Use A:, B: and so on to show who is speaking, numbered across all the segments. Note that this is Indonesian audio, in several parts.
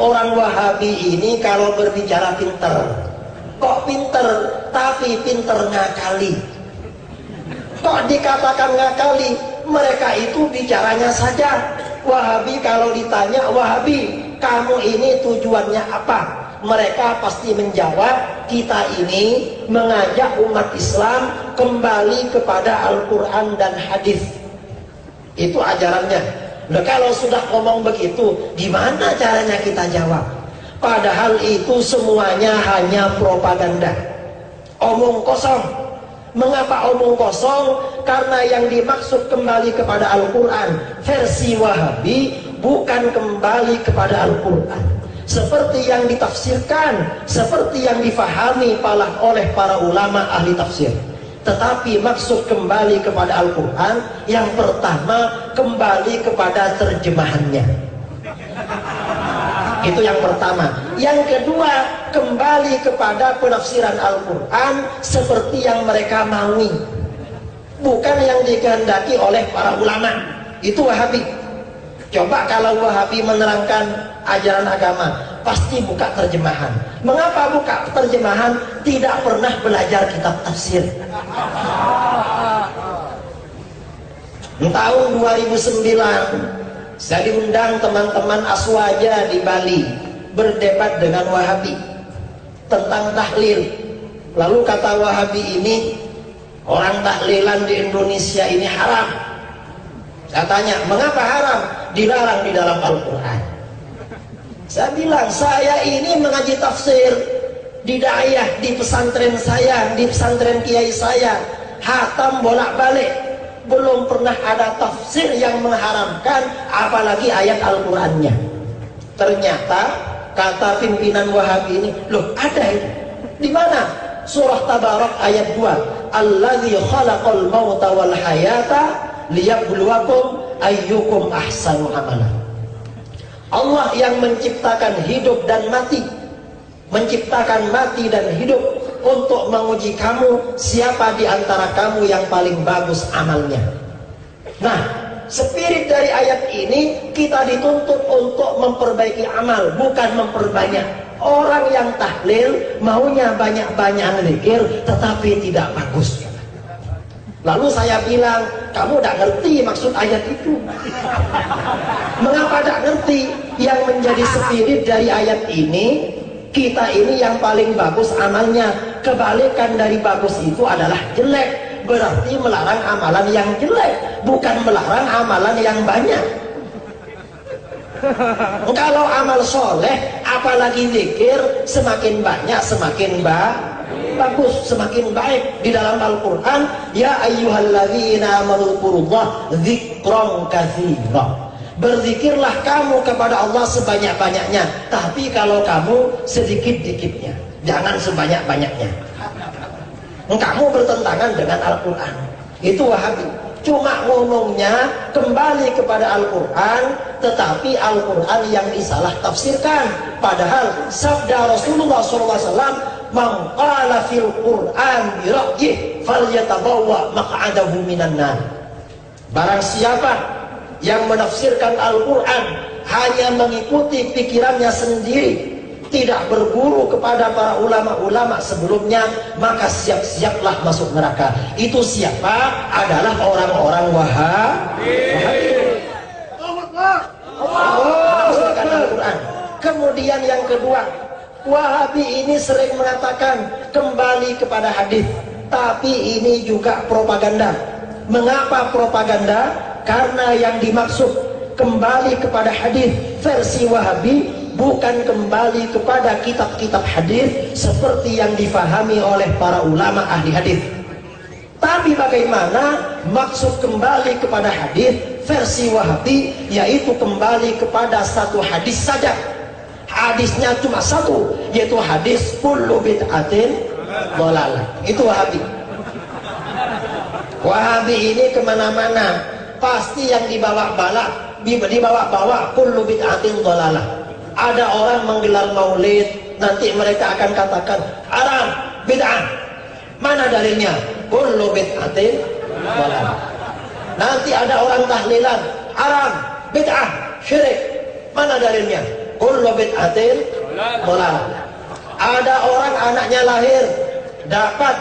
A: orang Wahabi ini kalau berbicara pinter, kok pinter, tapi pinter ngakali. Kok dikatakan ngakali? Mereka itu bicaranya saja. Wahabi kalau ditanya, Wahabi kamu ini tujuannya apa? Mereka pasti menjawab, kita ini mengajak umat Islam kembali kepada Al-Quran dan hadis. Itu ajarannya. Nah, kalau sudah ngomong begitu, gimana caranya kita jawab? Padahal itu semuanya hanya propaganda, omong kosong. Mengapa omong kosong? Karena yang dimaksud kembali kepada Al-Quran versi Wahabi bukan kembali kepada Al-Quran seperti yang ditafsirkan, seperti yang difahami oleh para ulama ahli tafsir. Tetapi maksud kembali kepada Al-Quran, yang pertama kembali kepada terjemahannya. Itu yang pertama. Yang kedua, kembali kepada penafsiran Al-Quran seperti yang mereka maui, bukan yang dikehendaki oleh para ulama. Itu Wahabi. Coba kalau Wahabi menerangkan ajaran agama, pasti buka terjemahan. Mengapa buka terjemahan? Tidak pernah belajar kitab tafsir. Tahun 2009 saya diundang teman-teman Aswaja di Bali berdebat dengan Wahabi tentang tahlil. Lalu kata Wahabi ini, orang tahlilan di Indonesia ini haram. Saya tanya, mengapa haram? Dilarang di dalam Al-Quran. Saya bilang, saya ini mengaji tafsir di daiyah, di pesantren saya, di pesantren kiai saya, hatam bolak-balik, belum pernah ada tafsir yang mengharamkan, apalagi ayat Al-Qurannya. Ternyata kata pimpinan Wahabi ini, loh ada itu. Di mana? Surah Tabarak ayat 2. Alladzi khalaqal mauta wal hayata liyabluwakum ayyukum ahsanu amala. Allah yang menciptakan hidup dan mati, menciptakan mati dan hidup untuk menguji kamu, siapa di antara kamu yang paling bagus amalnya. Nah, spirit dari ayat ini kita dituntut untuk memperbaiki amal, bukan memperbanyak. Orang yang tahlil maunya banyak-banyak zikir, tetapi tidak bagus. Lalu saya bilang, kamu tidak ngerti maksud ayat itu. Mengapa tidak ngerti? Yang menjadi spirit dari ayat ini, kita ini yang paling bagus amalnya. Kebalikan dari bagus itu adalah jelek. Berarti melarang amalan yang jelek, bukan melarang amalan yang banyak. Kalau amal soleh, apalagi zikir, semakin banyak semakin bagus, semakin baik. Di dalam Al-Quran, ya ayyuhalladzina amanu dzkurullah dzikran katsira. Berzikirlah kamu kepada Allah sebanyak-banyaknya, tapi kalau kamu sedikit-dikitnya, jangan sebanyak-banyaknya. Kamu bertentangan dengan Al-Quran. Itu Wahabi. Cuma ngomongnya kembali kepada Al-Quran, tetapi Al-Quran yang disalah tafsirkan. Padahal sabda Rasulullah SAW, man qala fil Qur'an bi ra'yih falyatabawwa maq'adahu minan nar. Barang siapa yang menafsirkan Al-Quran hanya mengikuti pikirannya sendiri, tidak berguru kepada para ulama-ulama sebelumnya, maka siap-siaplah masuk neraka. Itu siapa? Adalah orang-orang Wahabi. Menafsirkan Al-Quran. Kemudian yang kedua, Wahabi ini sering mengatakan kembali kepada hadis, tapi ini juga propaganda. Mengapa propaganda? Karena yang dimaksud kembali kepada hadis versi Wahabi bukan kembali kepada kitab-kitab hadis seperti yang difahami oleh para ulama ahli hadis. Tapi bagaimana maksud kembali kepada hadis versi Wahabi? Yaitu kembali kepada satu hadis saja. Hadisnya cuma satu, yaitu hadis kullu bid'atin dhalalah. Itu Wahabi. Wahabi ini kemana-mana pasti yang dibawa-bawa kullu bid'atin dhalalah. Ada orang menggelar maulid, nanti mereka akan katakan haram, bid'ah. Mana dalilnya? Kullu bid'atin dhalalah. Nanti ada orang tahlilan, haram, bid'ah, syirik. Mana dalilnya? kullu bid'atin dhalalah. Ada orang anaknya lahir dapat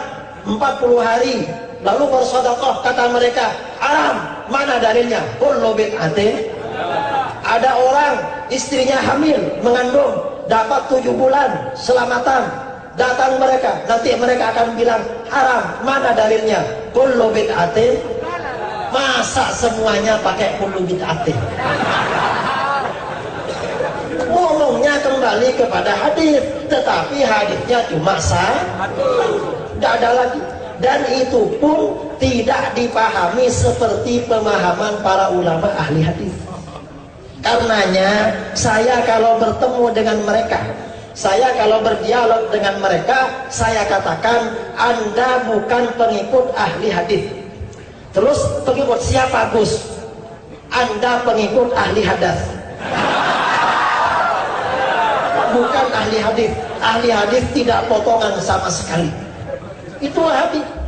A: 40 hari lalu bersedekah, kata mereka haram. Mana dalilnya? Kullu bid'atin. Ada orang istrinya hamil mengandung dapat 7 bulan selamatan, datang mereka, nanti mereka akan bilang haram. Mana dalilnya? Kullu bid'atin. Masa semuanya pakai kullu bid'atin? Ngomongnya kembali kepada hadis, tetapi hadisnya cuma tidak ada lagi. Dan itu pun tidak dipahami seperti pemahaman para ulama ahli hadis. Karenanya saya kalau bertemu dengan mereka, saya kalau berdialog dengan mereka, saya katakan Anda bukan pengikut ahli hadis. Terus pengikut siapa, Gus? Anda pengikut ahli hadas. Bukan ahli hadis. Ahli hadis tidak potongan sama sekali. Itu Wahabi.